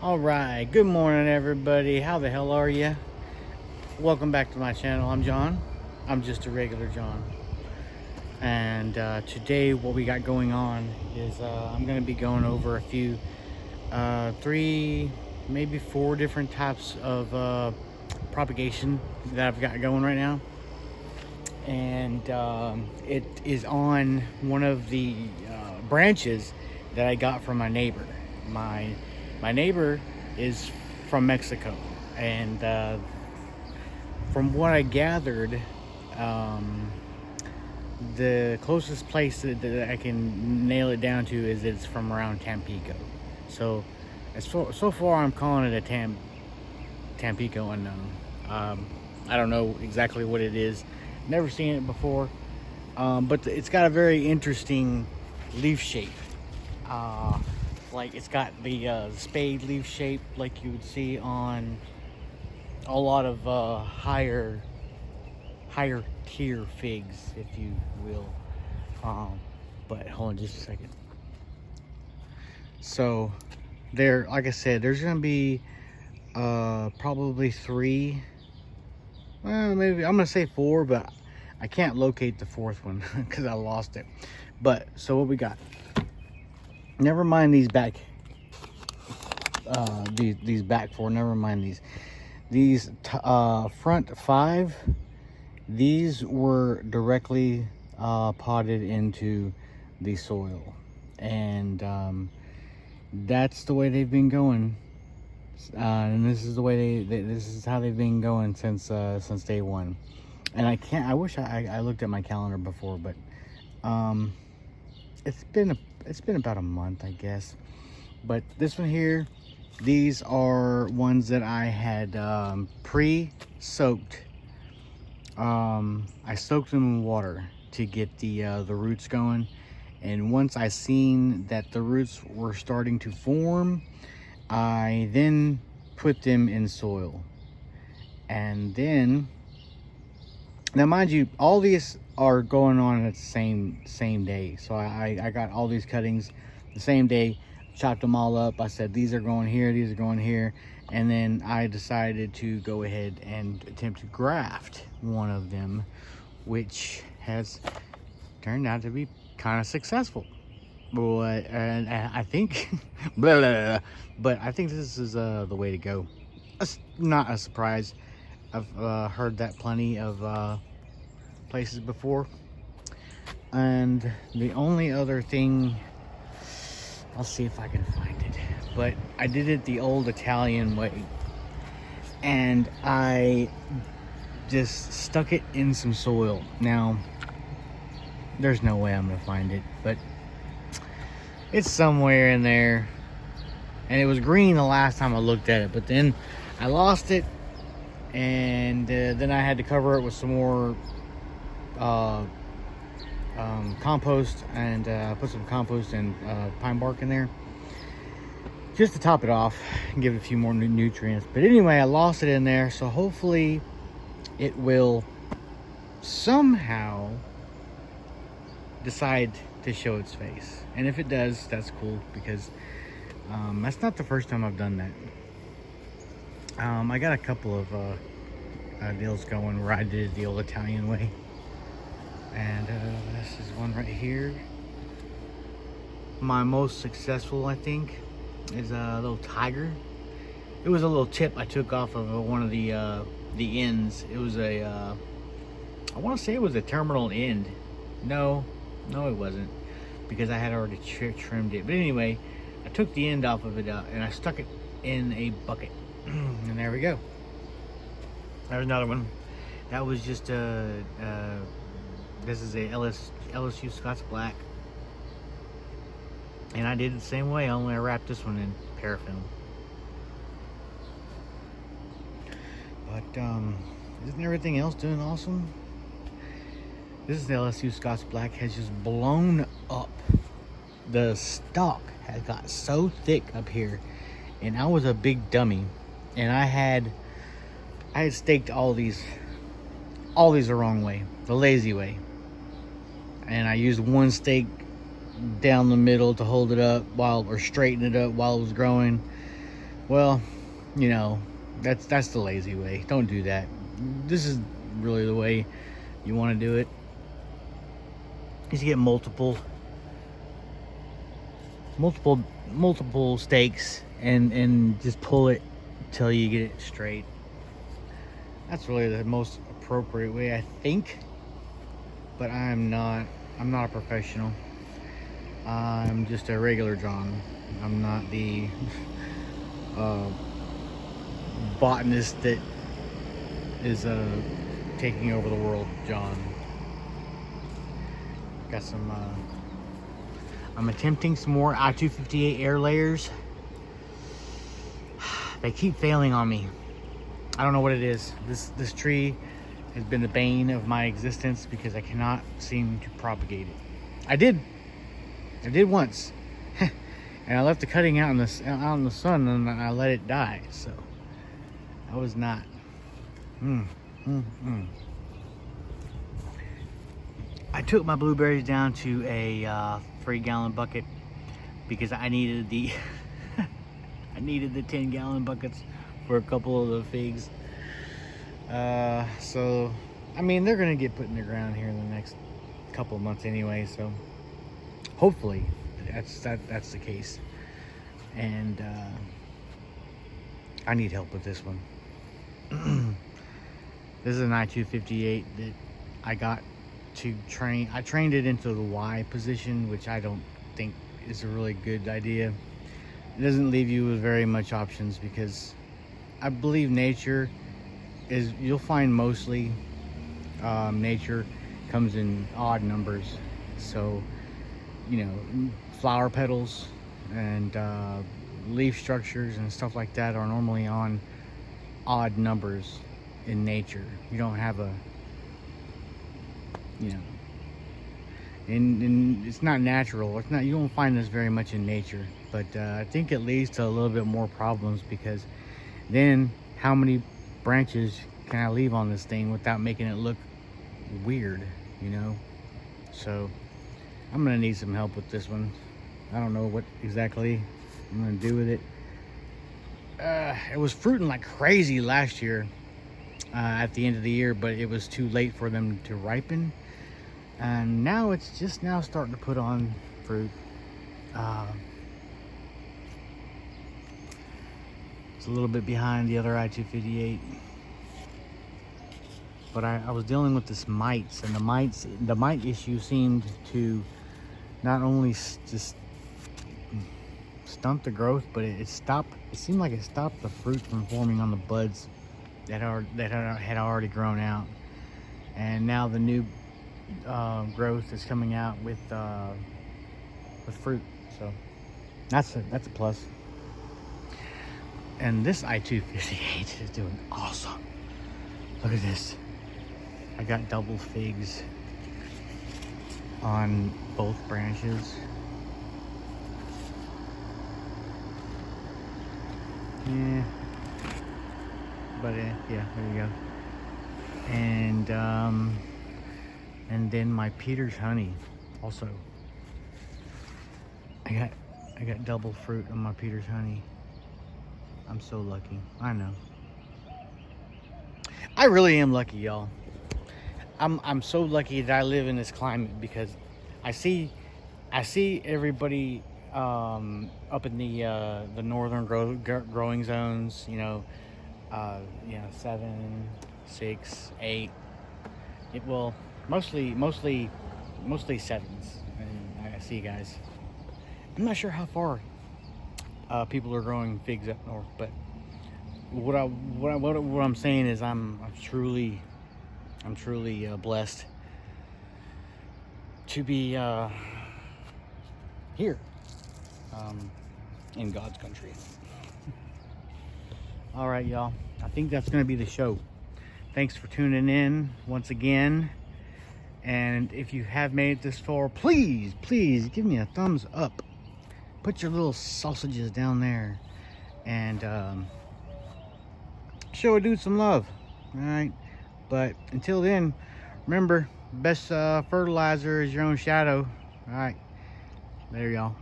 All right, good morning everybody. How the hell are you? Welcome back to my channel. I'm John. I'm just a regular John. And today what we got going on is I'm going to be going over a few, three, maybe four different types of propagation that I've got going right now. And it is on one of the branches that I got from my neighbor. My neighbor is from Mexico, and from what I gathered, the closest place that I can nail it down to is it's from around Tampico. So so far I'm calling it a Tampico unknown. I don't know exactly what it is. Never seen it before, but it's got a very interesting leaf shape. Like it's got the spade leaf shape like you would see on a lot of higher tier figs, if you will. But hold on just a second. So there, like I said, there's gonna be probably three, well, maybe I'm gonna say four, but I can't locate the fourth one because I lost it. But so what we got, never mind these back these back four, never mind these front five. These were directly potted into the soil, and that's the way they've been going, and this is the way this is how they've been going since day one. And I wish I looked at my calendar before, but it's been about a month, I guess. But this one here, these are ones that I had pre-soaked. I soaked them in water to get the roots going, and once I seen that the roots were starting to form, I then put them in soil. And then, now mind you, all these are going on at the same day. So I got all these cuttings the same day, chopped them all up. I said these are going here, these are going here, and then I decided to go ahead and attempt to graft one of them, which has turned out to be kind of successful. But and I think blah, blah, blah, but I think this is the way to go. It's not a surprise. I've heard that plenty of places before. And the only other thing, I'll see if I can find it, but I did it the old Italian way, and I just stuck it in some soil. Now there's no way I'm gonna find it, but it's somewhere in there, and it was green the last time I looked at it, but then I lost it, and then I had to cover it with some more compost, and put some compost and pine bark in there just to top it off and give it a few more nutrients. But anyway, I lost it in there, so hopefully it will somehow decide to show its face. And if it does, that's cool, because that's not the first time I've done that. I got a couple of deals going where I did it the old Italian way. And this is one right here. My most successful, I think, is a little tiger. It was a little tip I took off of one of the ends. It was a, I want to say it was a terminal end. No, it wasn't, because I had already trimmed it. But anyway, I took the end off of it and I stuck it in a bucket. And there we go. There's another one. That was just this is a LSU Scots Black, and I did it the same way, only I wrapped this one in paraffin. But isn't everything else doing awesome? This is the LSU Scots Black, has just blown up. The stalk has got so thick up here, and I was a big dummy, and I had staked all these the wrong way, the lazy way. And I used one stake down the middle to hold it up or straighten it up while it was growing. Well, you know, that's the lazy way. Don't do that. This is really the way you want to do it. Is you get multiple stakes and just pull it till you get it straight. That's really the most appropriate way, I think. But I'm not a professional. I'm just a regular John. I'm not the botanist that is taking over the world, John. Got some I'm attempting some more I-258 air layers. They keep failing on me. I don't know what it is. This tree has been the bane of my existence because I cannot seem to propagate it. I did once. And I left the cutting out in the sun and I let it die. So I was not. I took my blueberries down to a 3-gallon bucket because I needed the I needed the 10-gallon buckets for a couple of the figs. So I mean, they're gonna get put in the ground here in the next couple of months anyway. So hopefully that's the case. And I need help with this one. This is an I-258 that I got to train. I trained it into the Y position, which I don't think is a really good idea. It doesn't leave you with very much options because I believe nature is, you'll find mostly nature comes in odd numbers. So, you know, flower petals and leaf structures and stuff like that are normally on odd numbers in nature. You don't have a, you know, and it's not natural. It's not, you don't find this very much in nature, but I think it leads to a little bit more problems because then how many branches can I leave on this thing without making it look weird, you know? So I'm gonna need some help with this one. I don't know what exactly I'm gonna do with it. It was fruiting like crazy last year at the end of the year, but it was too late for them to ripen. And now it's just now starting to put on fruit. It's a little bit behind the other I-258. But I was dealing with this mites, and the mite issue seemed to not only just stunt the growth, but it seemed like it stopped the fruit from forming on the buds that had already grown out. And now the new growth is coming out with fruit, so that's a plus. And this I-258 is doing awesome. Look at this. I got double figs on both branches. Yeah, but yeah, there you go. And then my Peter's honey also. I got double fruit on my Peter's honey. I'm so lucky. I know. I really am lucky, y'all. I'm so lucky that I live in this climate because I see everybody up in the northern growing zones, you know, 7, 6, 8. It will mostly 7s. And I see guys. I'm not sure how far people are growing figs up north, but what I'm saying is I'm truly blessed to be here in God's country. All right, y'all. I think that's going to be the show. Thanks for tuning in once again. And if you have made it this far, please give me a thumbs up. Put your little sausages down there and show a dude some love. All right. But until then, remember, best fertilizer is your own shadow. All right. There, y'all.